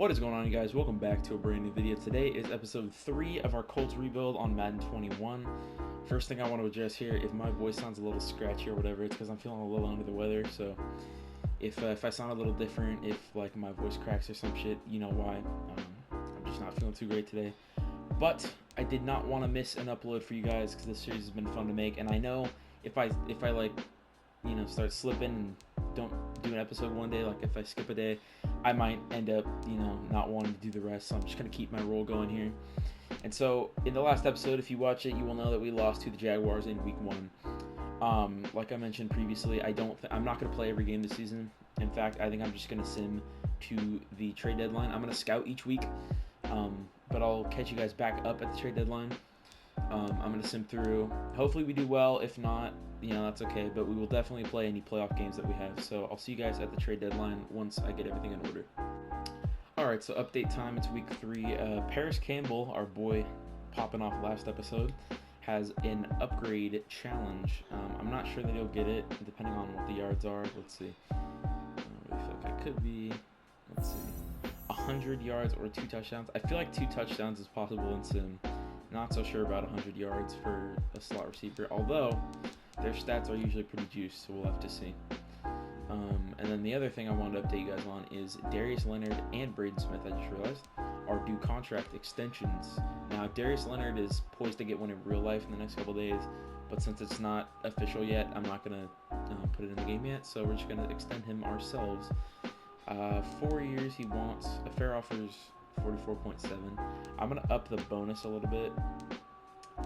What is going on, you guys? Welcome back to a brand new video. Today is episode 3 of our Colts rebuild on Madden 21. First thing I want to address here, if my voice sounds a little scratchy or whatever, it's because I'm feeling a little under the weather. So if I sound a little different, if like my voice cracks or some shit, you know why. I'm just not feeling too great today. But I did not want to miss an upload for you guys because this series has been fun to make. And I know if I like, you know, start slipping and don't do an episode one day, like if I skip a day, I might end up, you know, not wanting to do the rest. So I'm just going to keep my roll going here. And so in the last episode, if you watch it, you will know that we lost to the Jaguars in week 1. Like I mentioned previously, I'm not going to play every game this season. In fact, I think I'm just going to sim to the trade deadline. I'm going to scout each week, but I'll catch you guys back up at the trade deadline. I'm going to sim through. Hopefully we do well. If not, you know, that's okay. But we will definitely play any playoff games that we have. So I'll see you guys at the trade deadline once I get everything in order. Alright, so update time. It's week 3. Paris Campbell, our boy popping off last episode, has an upgrade challenge. I'm not sure that he'll get it, depending on what the yards are. Let's see. I don't really feel like I could be. Let's see. 100 yards or 2 touchdowns. I feel like 2 touchdowns is possible in sim. Not so sure about 100 yards for a slot receiver, although their stats are usually pretty juiced, so we'll have to see. And then the other thing I wanted to update you guys on is Darius Leonard and Braden Smith, I just realized, are due contract extensions. Now, Darius Leonard is poised to get one in real life in the next couple days, but since it's not official yet, I'm not going to put it in the game yet, so we're just going to extend him ourselves. 4 years he wants. A fair offer is 44.7. I'm going to up the bonus a little bit,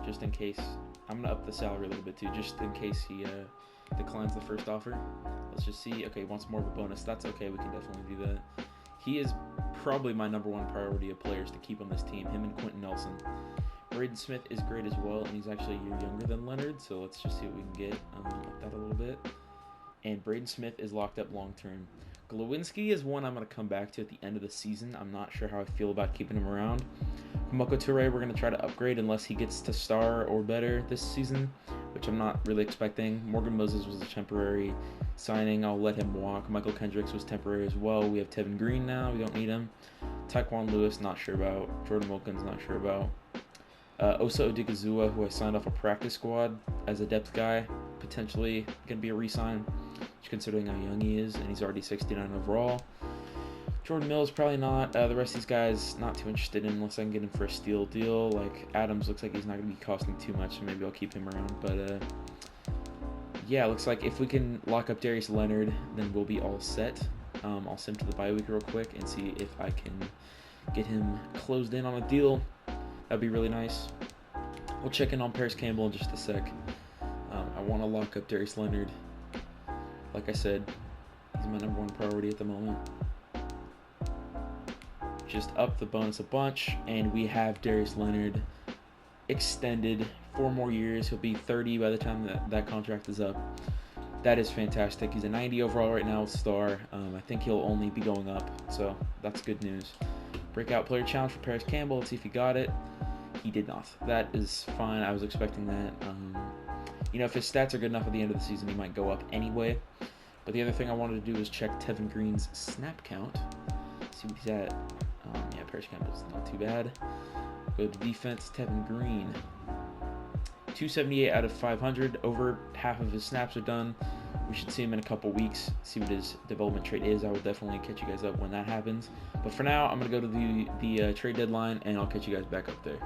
just in case. I'm going to up the salary a little bit too, just in case he declines the first offer. Let's just see. Okay, he wants more of a bonus. That's okay. We can definitely do that. He is probably my number 1 priority of players to keep on this team, him and Quentin Nelson. Braden Smith is great as well, and he's actually a year younger than Leonard, so let's just see what we can get. Up that a little bit. And Braden Smith is locked up long term. Glowinski is one I'm going to come back to at the end of the season. I'm not sure how I feel about keeping him around. Moko Toure, we're going to try to upgrade unless he gets to star or better this season, which I'm not really expecting. Morgan Moses was a temporary signing. I'll let him walk. Michael Kendricks was temporary as well. We have Tevin Green now. We don't need him. Taekwon Lewis, not sure about. Jordan Wilkins, not sure about. Osa Odigizua, who I signed off a practice squad as a depth guy, potentially going to be a re-sign, considering how young he is, and he's already 69 overall. Jordan Mills, probably not. The rest of these guys, not too interested in unless I can get him for a steal deal. Like, Adams looks like he's not going to be costing too much, so maybe I'll keep him around. But, yeah, looks like if we can lock up Darius Leonard, then we'll be all set. I'll sim to the bye week real quick and see if I can get him closed in on a deal. That'd be really nice. We'll check in on Paris Campbell in just a sec. I want to lock up Darius Leonard. Like I said, he's my number 1 priority at the moment. Just up the bonus a bunch, and we have Darius Leonard extended 4 more years. He'll be 30 by the time that contract is up. That is fantastic. He's a 90 overall right now with star. I think he'll only be going up, so that's good news. Breakout player challenge for Paris Campbell. Let's see if he got it. He did not. That is fine. I was expecting that. You know, if his stats are good enough at the end of the season, he might go up anyway. But the other thing I wanted to do was check Tevin Green's snap count. See what he's at. Yeah, Paris Campbell's not too bad. Go to defense, Tevin Green. 278 out of 500. Over half of his snaps are done. We should see him in a couple weeks. See what his development trait is. I will definitely catch you guys up when that happens. But for now, I'm going to go to the trade deadline, and I'll catch you guys back up there.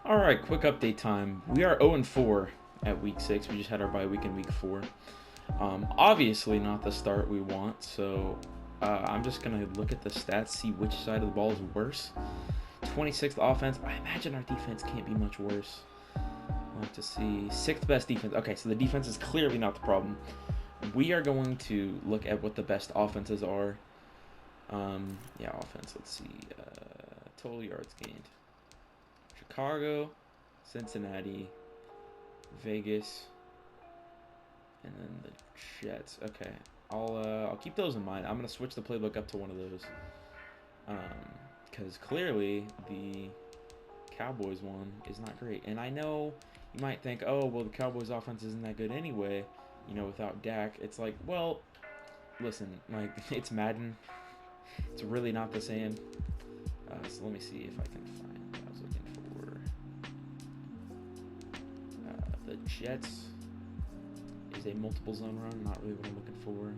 Alright, quick update time. We are 0-4 at week 6. We just had our bye week in week 4. Obviously not the start we want, so I'm just going to look at the stats, see which side of the ball is worse. 26th offense. I imagine our defense can't be much worse. We'll have to see. 6th best defense. Okay, so the defense is clearly not the problem. We are going to look at what the best offenses are. Yeah, offense. Let's see. Total yards gained. Chicago, Cincinnati, Vegas, and then the Jets. Okay, I'll keep those in mind. I'm gonna switch the playbook up to one of those, because clearly the Cowboys one is not great. And I know you might think, oh well, the Cowboys offense isn't that good anyway. You know, without Dak, it's like, well, listen, like it's Madden. It's really not the same. So let me see if I can find what I was looking for. The Jets is a multiple zone run, not really what I'm looking for.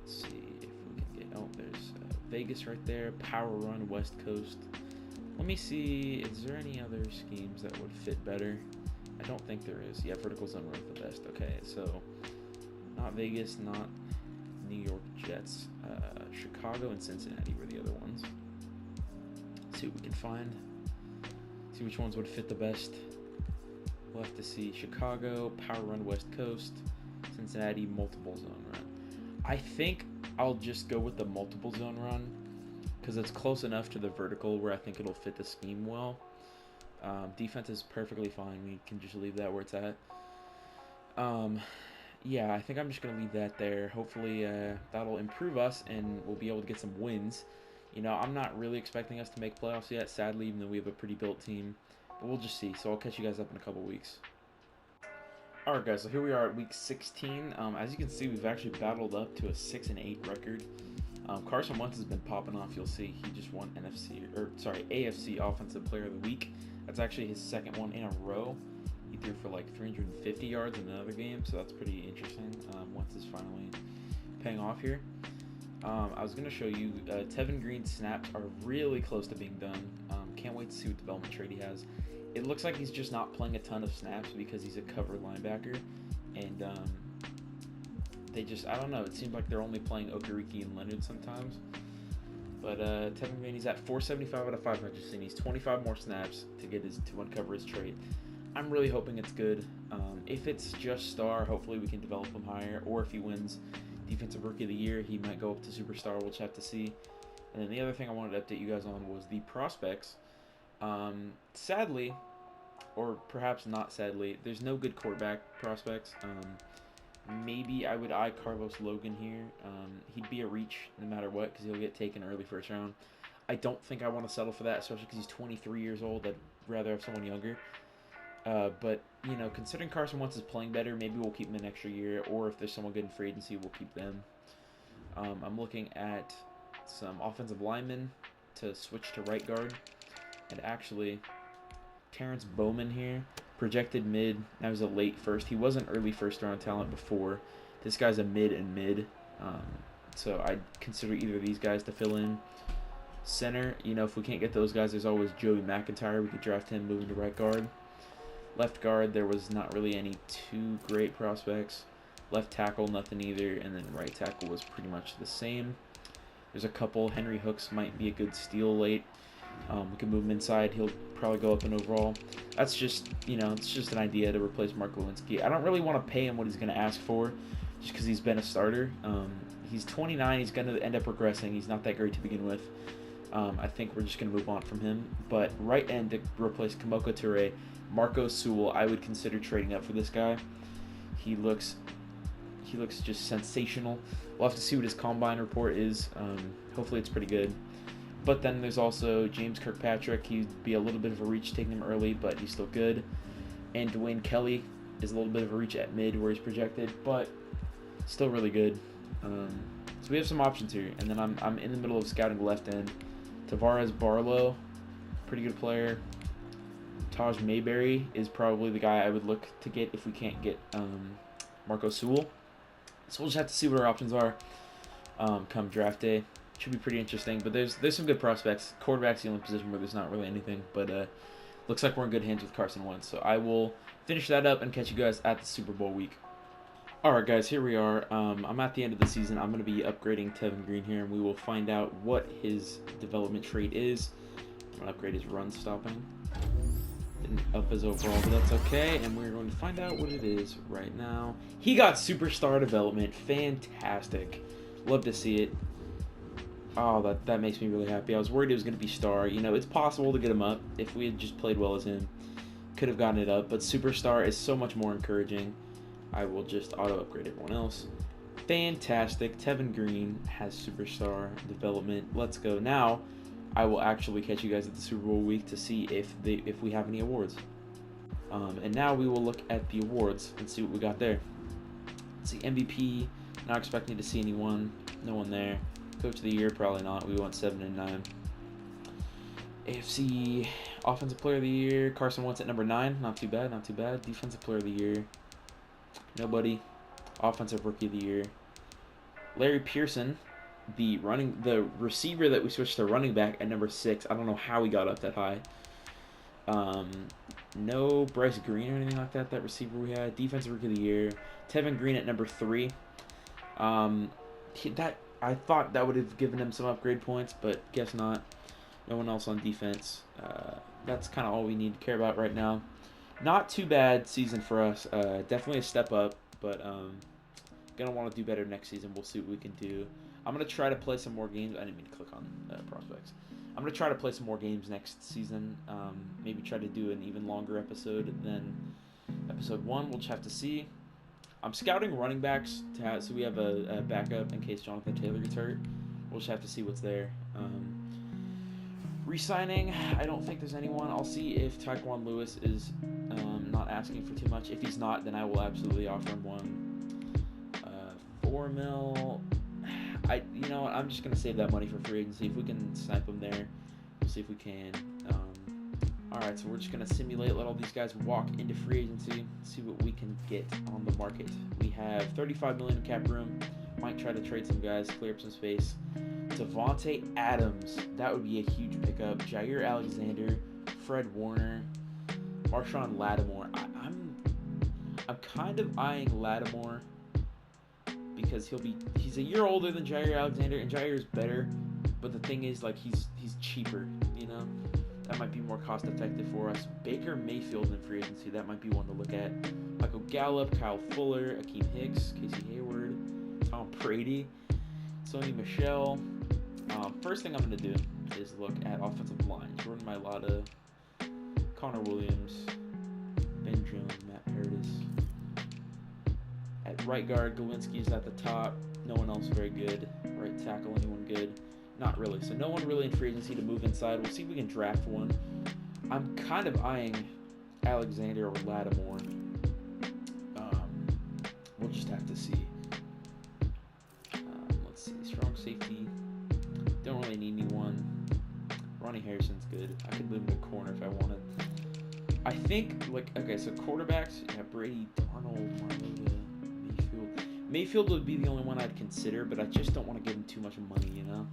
Let's see if we can get, oh, there's Vegas right there, power run, West Coast. Let me see, is there any other schemes that would fit better? I don't think there is. Yeah, vertical zone run is the best. Okay, so not Vegas, not New York Jets. Chicago and Cincinnati were the other ones. See what we can find. See which ones would fit the best. We'll have to see. Chicago, power run, West Coast. Cincinnati, multiple zone run. I think I'll just go with the multiple zone run because it's close enough to the vertical where I think it'll fit the scheme well. Defense is perfectly fine. We can just leave that where it's at. Yeah, I think I'm just going to leave that there. Hopefully that'll improve us and we'll be able to get some wins. You know, I'm not really expecting us to make playoffs yet, sadly, even though we have a pretty built team. But we'll just see. So I'll catch you guys up in a couple weeks. Alright guys, so here we are at week 16. As you can see, we've actually battled up to a 6-8 record. Carson Wentz has been popping off. You'll see he just won AFC Offensive Player of the Week. That's actually his second one in a row. He threw for like 350 yards in another game, so that's pretty interesting. Wentz is finally paying off here. I was going to show you Tevin Green's snaps are really close to being done. Can't wait to see what development trait he has. It looks like he's just not playing a ton of snaps because he's a cover linebacker, and they just, I don't know, it seems like they're only playing Okereke and Leonard sometimes. But Tevin Green, he's at 475 out of 500, so he needs 25 more snaps to uncover his trait. I'm really hoping it's good. If it's just star, hopefully we can develop him higher, or if he wins Defensive Rookie of the Year, he might go up to superstar. We'll just have to see. And then the other thing I wanted to update you guys on was the prospects. Sadly, or perhaps not sadly, there's no good quarterback prospects. Maybe I would eye Carlos Logan here. He'd be a reach no matter what because he'll get taken early first round. I don't think I want to settle for that, especially because he's 23 years old. I'd rather have someone younger. But, you know, considering Carson Wentz is playing better, maybe we'll keep him an extra year, or if there's someone good in free agency, we'll keep them. I'm looking at some offensive linemen to switch to right guard. And actually, Terrence Bowman here, projected mid. That was a late first. He was an early first-round talent before. This guy's a mid and mid. So I'd consider either of these guys to fill in. Center, you know, if we can't get those guys, there's always Joey McIntyre. We could draft him, moving to right guard. Left guard, there was not really any too great prospects. Left tackle, nothing either. And then right tackle was pretty much the same. There's a couple. Henry Hooks might be a good steal late. We can move him inside. He'll probably go up in overall. That's just, you know, it's just an idea to replace Mark Lewinsky. I don't really want to pay him what he's going to ask for just because he's been a starter. He's 29. He's going to end up regressing. He's not that great to begin with. I think we're just going to move on from him. But right end to replace Kamoko Toure, Marco Sewell, I would consider trading up for this guy. He looks just sensational. We'll have to see what his combine report is. Hopefully it's pretty good. But then there's also James Kirkpatrick. He'd be a little bit of a reach taking him early, but he's still good. And Dwayne Kelly is a little bit of a reach at mid where he's projected, but still really good. So we have some options here. And then I'm in the middle of scouting left end. Tavares Barlow, pretty good player. Taj Mayberry is probably the guy I would look to get if we can't get Marco Sewell. So we'll just have to see what our options are come draft day. Should be pretty interesting, but there's some good prospects. Quarterback's the only position where there's not really anything, but looks like we're in good hands with Carson Wentz. So I will finish that up and catch you guys at the Super Bowl week. Alright guys, here we are. I'm at the end of the season. I'm going to be upgrading Tevin Green here, and we will find out what his development trait is. I'm going to upgrade his run stopping. Didn't up his overall, but that's okay, and we're going to find out what it is right now. He got superstar development. Fantastic. Love to see it. Oh, that makes me really happy. I was worried it was going to be star. You know, it's possible to get him up. If we had just played well as him, could have gotten it up. But superstar is so much more encouraging. I will just auto-upgrade everyone else. Fantastic. Tevin Green has superstar development. Let's go. Now, I will actually catch you guys at the Super Bowl week to see if we have any awards. And now we will look at the awards and see what we got there. Let's see, MVP. Not expecting to see anyone. No one there. Coach of the year, probably not. We went 7 and 9. AFC Offensive Player of the Year, Carson Wentz at number 9. Not too bad, not too bad. Defensive Player of the Year, nobody. Offensive Rookie of the Year, Larry Pearson, the receiver that we switched to running back at number 6. I don't know how he got up that high. No Bryce Green or anything like that. That receiver we had. Defensive Rookie of the Year, Tevin Green at number 3. I thought that would have given him some upgrade points, but guess not. No one else on defense. That's kind of all we need to care about right now. Not too bad season for us. Definitely a step up, but gonna want to do better next season. We'll see what we can do. I'm gonna try to play some more games. I didn't mean to click on prospects. I'm gonna try to play some more games next season. Maybe try to do an even longer episode than episode 1. We'll just have to see. I'm scouting running backs so we have a backup in case Jonathan Taylor gets hurt. We'll just have to see what's there. Re-signing, I don't think there's anyone. I'll see if Tyquan Lewis is not asking for too much. If he's not, then I will absolutely offer him one. 4 mil. You know what? I'm just gonna save that money for free agency. If we can snipe him there, we'll see if we can. All right, so we're just gonna simulate, let all these guys walk into free agency, see what we can get on the market. We have 35 million in cap room. Might try to trade some guys, clear up some space. Devontae Adams, that would be a huge pickup. Jair Alexander, Fred Warner, Marshawn Lattimore. I'm kind of eyeing Lattimore because he's a year older than Jair Alexander, and Jair is better. But the thing is, like, he's cheaper, you know. That might be more cost effective for us. Baker Mayfield in free agency, that might be one to look at. Michael Gallup, Kyle Fuller, Akeem Hicks, Casey Hayward, Tom Brady, Sony Michel. First thing I'm going to do is look at offensive line. Jordan Mailata, Connor Williams, Ben Jones, Matt Paradis. At right guard, Galinsky is at the top. No one else very good. Right tackle, anyone good? Not really. So no one really in free agency to move inside. We'll see if we can draft one. I'm kind of eyeing Alexander or Lattimore. We'll just have to see. Let's see. Strong safety. Don't really need anyone. Ronnie Harrison's good. I could move him to corner if I wanted. I think, okay, so quarterbacks, you have Brady, Darnold, Mayfield. Mayfield would be the only one I'd consider, but I just don't want to give him too much money, you know?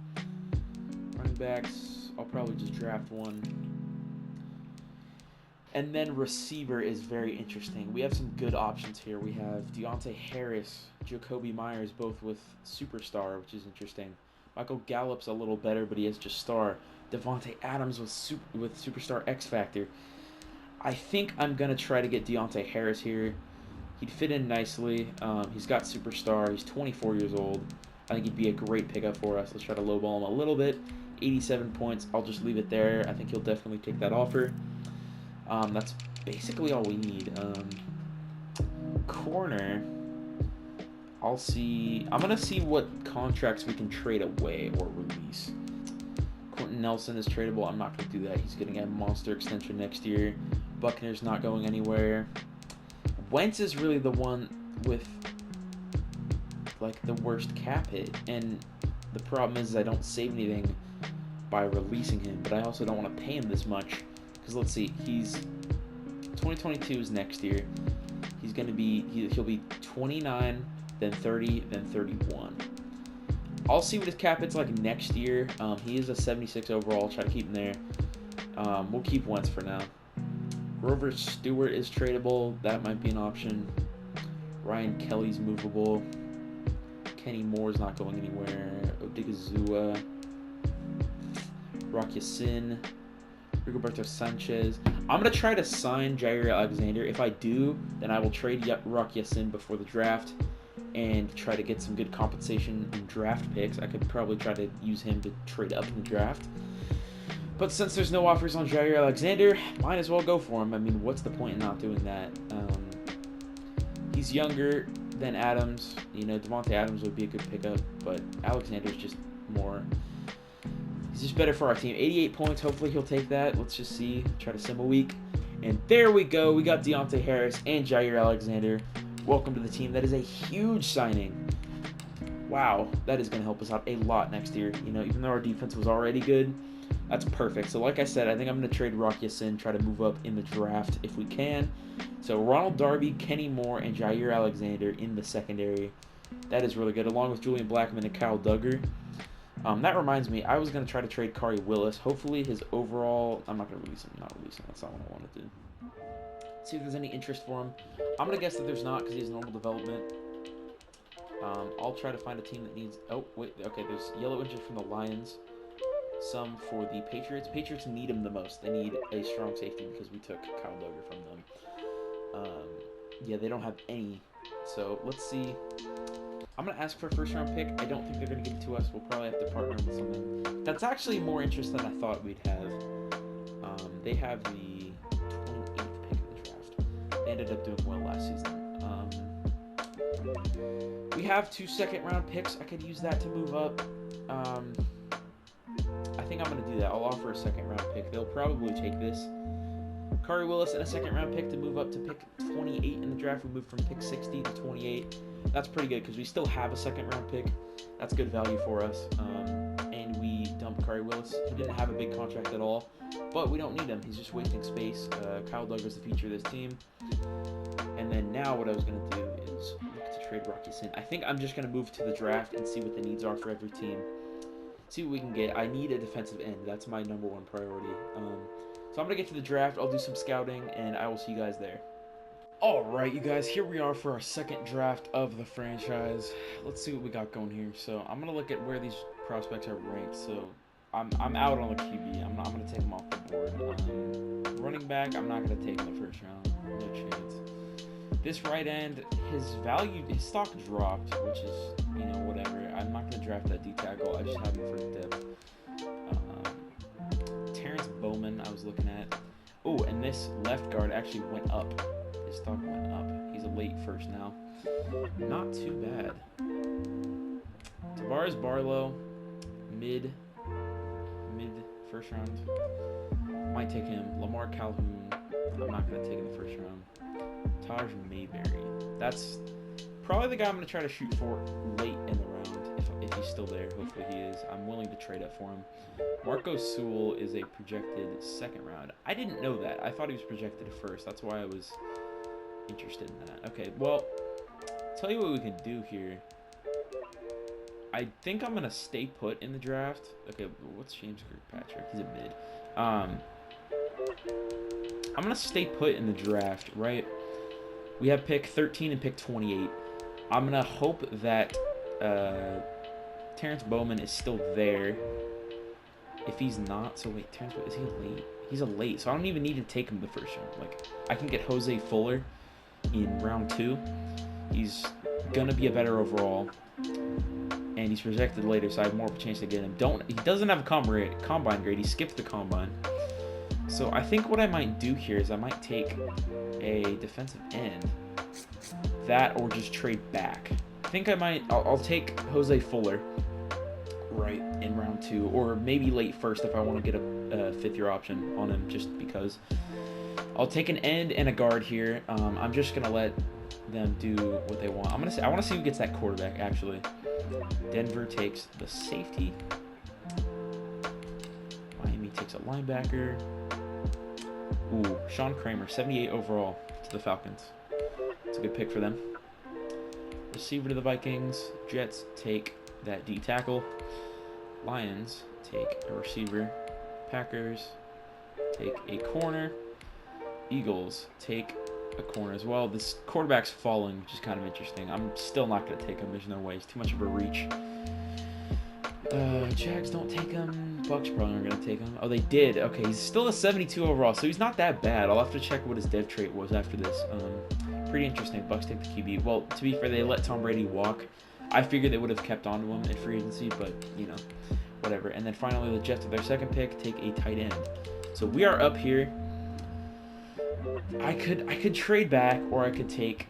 Running backs, I'll probably just draft one. And then receiver is very interesting. We have some good options here. We have Deontay Harris, Jacoby Myers, both with Superstar, which is interesting. Michael Gallup's a little better, but he has just Star. Devontae Adams with Superstar X Factor. I think I'm going to try to get Deontay Harris here. He'd fit in nicely. He's got Superstar. He's 24 years old. I think he'd be a great pickup for us. Let's try to lowball him a little bit. 87 points. I'll just leave it there. I think he'll definitely take that offer. That's basically all we need. Corner, I'll see. I'm going to see what contracts we can trade away or release. Quentin Nelson is tradable. I'm not going to do that. He's getting a monster extension next year. Buckner's not going anywhere. Wentz is really the one with, like, the worst cap hit. And the problem is I don't save anything by releasing him. But I also don't want to pay him this much. Because let's see. 2022 is next year. He's going to be, he'll be 29, then 30, then 31. I'll see what his cap hit's like next year. He is a 76 overall. I'll try to keep him there. We'll keep Wentz for now. Grover Stewart is tradable. That might be an option. Ryan Kelly's movable. Kenny Moore's not going anywhere. Odigizua. Rock Ya-Sin. Rigoberto Sanchez. I'm going to try to sign Jair Alexander. If I do, then I will trade Rock Ya-Sin before the draft and try to get some good compensation in draft picks. I could probably try to use him to trade up in the draft. But since there's no offers on Jair Alexander, might as well go for him. I mean, what's the point in not doing that? He's younger than Adams. You know, Devontae Adams would be a good pickup, but Alexander's just more... He's just better for our team. 88 points. Hopefully he'll take that. Let's just see. Try to sim a week. And there we go. We got Deontay Harris and Jair Alexander. Welcome to the team. That is a huge signing. Wow, that is going to help us out a lot next year. You know, even though our defense was already good, that's perfect. So like I said, I think I'm going to trade Rock Ya-Sin, try to move up in the draft if we can. So Ronald Darby, Kenny Moore, and Jair Alexander in the secondary. That is really good, along with Julian Blackman and Kyle Duggar. That reminds me, I was going to try to trade Kari Willis. Hopefully his overall... I'm not going to release him. Not release him. That's not what I want to do. See if there's any interest for him. I'm going to guess that there's not because he has normal development. I'll try to find a team that needs... Oh, wait. Okay, there's yellow interest from the Lions. Some for the Patriots. Patriots need him the most. They need a strong safety because we took Kyle Duggar from them. Yeah, they don't have any. So, let's see... I'm going to ask for a first-round pick. I don't think they're going to give it to us. We'll probably have to partner with something. That's actually more interest than I thought we'd have. They have the 28th pick in the draft. They ended up doing well last season. We have 2 second-round picks. I could use that to move up. I think I'm going to do that. I'll offer a second-round pick. They'll probably take this. Kari Willis and a second-round pick to move up to pick 28 in the draft. We moved from pick 60 to 28. That's pretty good because we still have a second-round pick. That's good value for us. And we dumped Kari Willis. He didn't have a big contract at all, but we don't need him. He's just wasting space. Kyle Duggar's the future of this team. And then now what I was going to do is look to trade Rock Ya-Sin. I think I'm just going to move to the draft and see what the needs are for every team. See what we can get. I need a defensive end. That's my number 1 priority. So I'm going to get to the draft. I'll do some scouting, and I will see you guys there. Alright, you guys, here we are for our second draft of the franchise. Let's see what we got going here. So I'm going to look at where these prospects are ranked. So I'm out on the QB. I'm going to take them off the board. Running back, I'm not going to take in the first round. No chance. This right end, his stock dropped, which is, you know, whatever. I'm not going to draft that D tackle. I just have him for depth. Terrence Bowman, I was looking at. Oh, and this left guard actually went up. His stock went up. He's a late first now. Not too bad. Tavares Barlow, mid first round. Might take him. Lamar Calhoun. I'm not going to take in the first round. Taj Mayberry. That's probably the guy I'm going to try to shoot for late in the round. If he's still there. Hopefully he is. I'm willing to trade up for him. Marco Sewell is a projected second round. I didn't know that. I thought he was projected first. That's why I was interested in that. Okay, well, tell you what we can do here. I think I'm going to stay put in the draft. Okay, what's James Kirkpatrick? He's a mid. I'm going to stay put in the draft, right? We have pick 13 and pick 28. I'm going to hope that Terrence Bowman is still there. If he's not, so wait, Terrence, is he a late? He's a late, so I don't even need to take him the first round. Like, I can get Jose Fuller in round 2. He's gonna be a better overall, and he's projected later, so I have more of a chance to get him. He doesn't have a combine grade. He skipped the combine. So I think what I might do here is I might take a defensive end, that or just trade back. I think I'll take Jose Fuller right in round 2, or maybe late first if I want to get a 5th-year option on him, just because. I'll take an end and a guard here. I'm just gonna let them do what they want. I want to see who gets that quarterback. Actually, Denver takes the safety. Miami takes a linebacker. Ooh, Sean Kramer, 78 overall to the Falcons. It's a good pick for them. Receiver to the Vikings. Jets take that D tackle. Lions take a receiver. Packers take a corner. Eagles take a corner as well. This quarterback's falling, which is kind of interesting. I'm still not going to take him. There's no way. It's too much of a reach. Jags don't take him. Bucks probably aren't going to take him. Oh, they did. Okay, he's still a 72 overall, so he's not that bad. I'll have to check what his dev trait was after this. Pretty interesting. Bucks take the QB. Well, to be fair, they let Tom Brady walk. I figured they would have kept on to him in free agency, but, you know, whatever. And then finally, the Jets, with their second pick, take a tight end. So we are up here. I could trade back, or I could take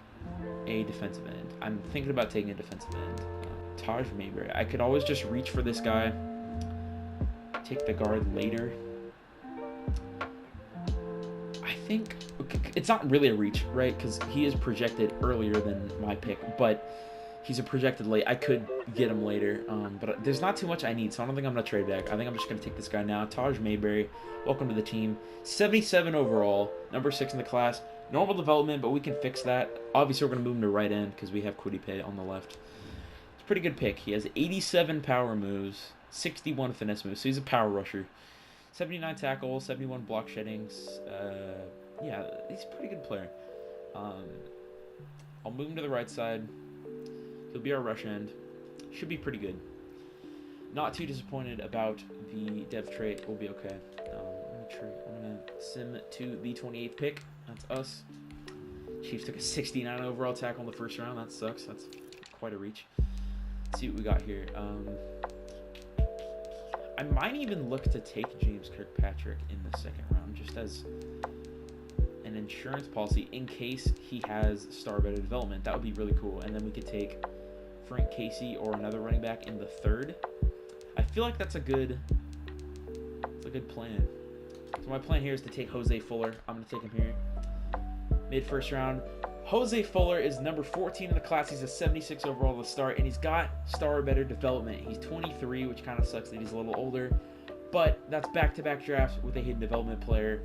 a defensive end. I'm thinking about taking a defensive end. Taj Mayberry. I could always just reach for this guy. Take the guard later. I think it's not really a reach, right? Because he is projected earlier than my pick. But He's a projected late. I could get him later, but there's not too much I need, so I don't think I'm going to trade back. I think I'm just going to take this guy now. Taj Mayberry, welcome to the team. 77 overall, number 6 in the class. Normal development, but we can fix that. Obviously, we're going to move him to right end because we have Quiddipe on the left. It's a pretty good pick. He has 87 power moves, 61 finesse moves, so he's a power rusher. 79 tackle, 71 block sheddings. Yeah, he's a pretty good player. I'll move him to the right side. He'll be our rush end. Should be pretty good. Not too disappointed about the dev trait. We'll be okay. I'm gonna sim to the 28th pick. That's us. Chiefs took a 69 overall tackle in the first round. That sucks. That's quite a reach. Let's see what we got here. I might even look to take James Kirkpatrick in the second round, just as an insurance policy in case he has star better development. That would be really cool. And then we could take Frank Casey or another running back in the third. I feel like that's a good plan. So my plan here is to take Jose Fuller. I'm going to take him here. Mid first round. Jose Fuller is number 14 in the class. He's a 76 overall to start, and he's got star or better development. He's 23, which kind of sucks that he's a little older, but that's back-to-back drafts with a hidden development player.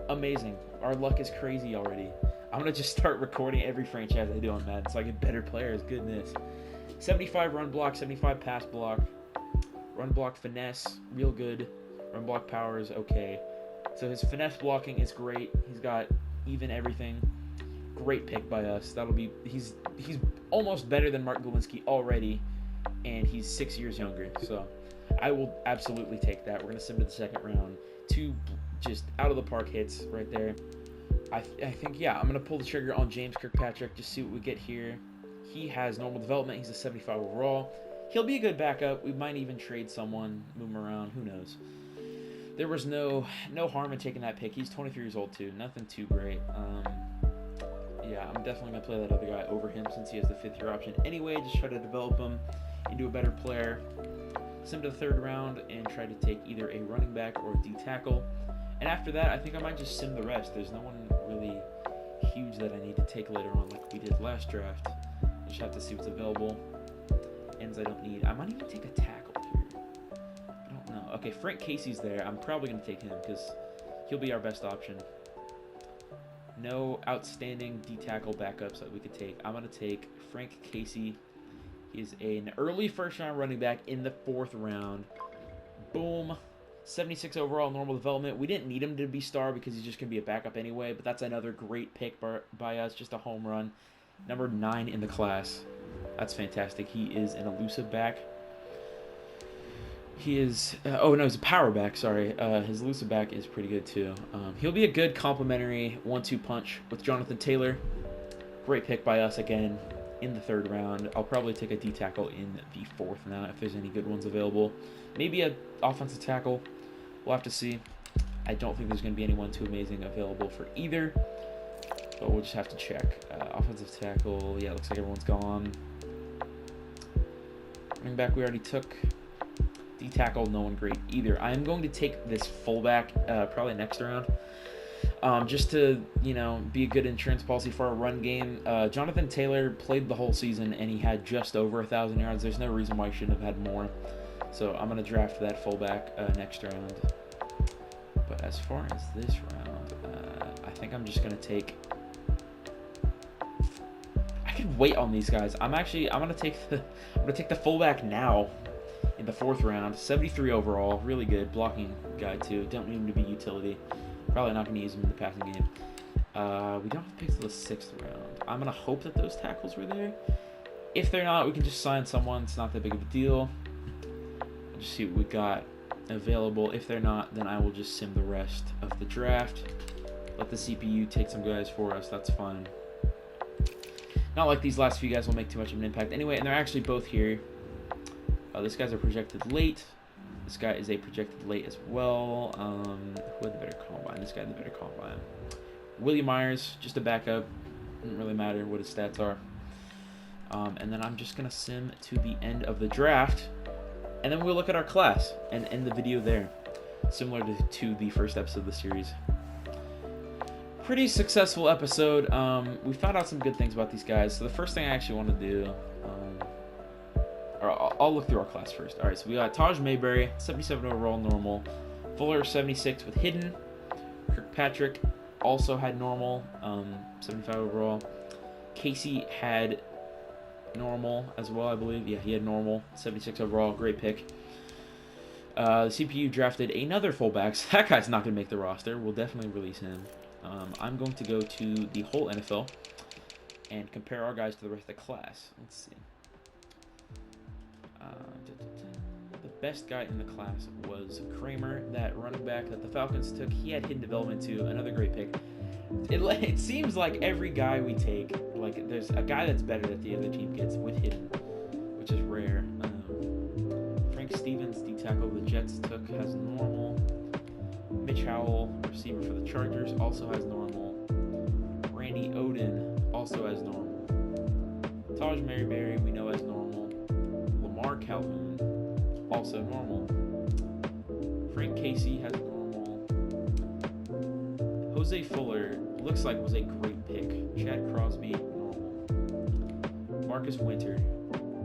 Amazing. Our luck is crazy already. I'm going to just start recording every franchise I do on Madden so I get better players. Goodness. 75 run block, 75 pass block. Run block finesse, real good. Run block power is okay. So his finesse blocking is great. He's got even everything. Great pick by us. He's almost better than Mark Glowinski already, and he's 6 years younger. So I will absolutely take that. We're gonna sim to the second round. 2 just out of the park hits right there. I think, yeah, I'm gonna pull the trigger on James Kirkpatrick. Just see what we get here. He has normal development. He's a 75 overall. He'll be a good backup. We might even trade someone, move him around. Who knows? There was no harm in taking that pick. He's 23 years old too. Nothing too great. Yeah, I'm definitely going to play that other guy over him since he has the 5th year option. Anyway, just try to develop him into a better player. Sim to the third round and try to take either a running back or a D tackle. And after that, I think I might just sim the rest. There's no one really huge that I need to take later on like we did last draft. Just have to see what's available. Ends I don't need. I might even take a tackle here. I don't know. Okay, Frank Casey's there. I'm probably going to take him because he'll be our best option. No outstanding D-tackle backups that we could take. I'm going to take Frank Casey. He's an early first-round running back in the 4th round. Boom. 76 overall normal development. We didn't need him to be star because he's just going to be a backup anyway, but that's another great pick by us. Just a home run. Number 9 in the class. That's fantastic. He is an elusive back. He is... oh, no, he's a power back, sorry. His elusive back is pretty good, too. He'll be a good complementary 1-2 punch with Jonathan Taylor. Great pick by us, again, in the 3rd round. I'll probably take a D-tackle in the 4th now, if there's any good ones available. Maybe an offensive tackle. We'll have to see. I don't think there's going to be anyone too amazing available for either. But we'll just have to check. Offensive tackle, yeah, looks like everyone's gone. Running back we already took. D-tackle, no one great either. I am going to take this fullback probably next round. Just to, you know, be a good insurance policy for our run game. Jonathan Taylor played the whole season, and he had just over 1,000 yards. There's no reason why he shouldn't have had more. So I'm going to draft that fullback next round. But as far as this round, I think I'm just going to take... I can wait on these guys. I'm going to take the fullback now. In the 4th round, 73 overall, really good blocking guy too. Don't need him to be utility. Probably not going to use him in the passing game. We don't have picks till the 6th round. I'm going to hope that those tackles were there. If they're not, we can just sign someone. It's not that big of a deal. I'll just see what we got available. If they're not, then I will just sim the rest of the draft. Let the CPU take some guys for us. That's fine. Not like these last few guys will make too much of an impact anyway, and they're actually both here. This guy's a projected late. This guy is a projected late as well. Who had the better combine? This guy had the better combine. William Myers, just a backup. Doesn't really matter what his stats are. And then I'm just going to sim to the end of the draft. And then we'll look at our class and end the video there. Similar to the first episode of the series. pretty successful episode. We found out some good things about these guys. So the first thing I actually want to do, or I'll look through our class first. All right, so we got Taj Mayberry, 77 overall, normal. Fuller, 76 with hidden. Kirkpatrick also had normal, 75 overall. Casey had normal as well, I believe. Yeah, he had normal, 76 overall, great pick. The CPU drafted another fullback. So that guy's not going to make the roster. We'll definitely release him. I'm going to go to the whole NFL and compare our guys to the rest of the class. Let's see. The best guy in the class was Kramer, that running back that the Falcons took. He had hidden development too, another great pick. It seems like every guy we take, like there's a guy that's better that the other team gets with hidden, which is rare. Frank Stevens, D tackle the Jets took, has normal. Mitch Howell, receiver for the Chargers, also has normal. Randy Odin also has normal. Taj Mayberry, we know has normal. Lamar Calhoun, also normal. Frank Casey has normal. Jose Fuller looks like was a great pick. Chad Crosby, normal. Marcus Winter,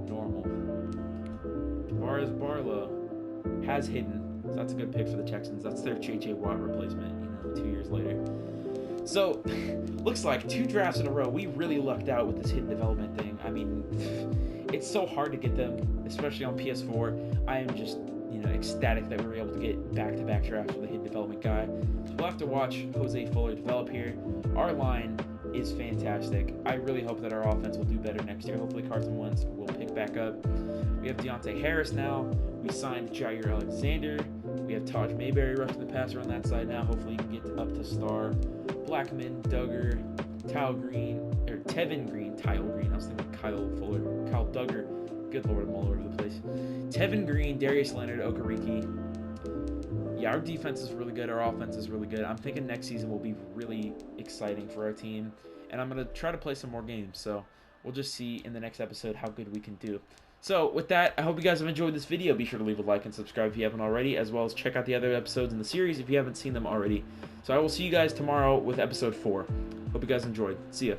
normal. Tavares Barlow has hidden. So that's a good pick for the Texans. That's their J.J. Watt replacement, 2 years later. So, looks like 2 drafts in a row. We really lucked out with this hidden development thing. I mean, it's so hard to get them, especially on PS4. I am just, ecstatic that we were able to get back-to-back drafts with a hidden development guy. So we'll have to watch Jose Fuller develop here. Our line is fantastic. I really hope that our offense will do better next year. Hopefully Carson Wentz will pick back up. We have Deontay Harris now. We signed Jair Alexander. We have Taj Mayberry rushing the passer on that side now. Hopefully he can get up to star. Blackman, Duggar, Tevin Green. I was thinking Kyle Duggar. Good Lord, I'm all over the place. Tevin Green, Darius Leonard, Okereke. Yeah, our defense is really good. Our offense is really good. I'm thinking next season will be really exciting for our team. And I'm going to try to play some more games. So we'll just see in the next episode how good we can do. So with that, I hope you guys have enjoyed this video. Be sure to leave a like and subscribe if you haven't already, as well as check out the other episodes in the series if you haven't seen them already. So I will see you guys tomorrow with episode 4. Hope you guys enjoyed. See ya.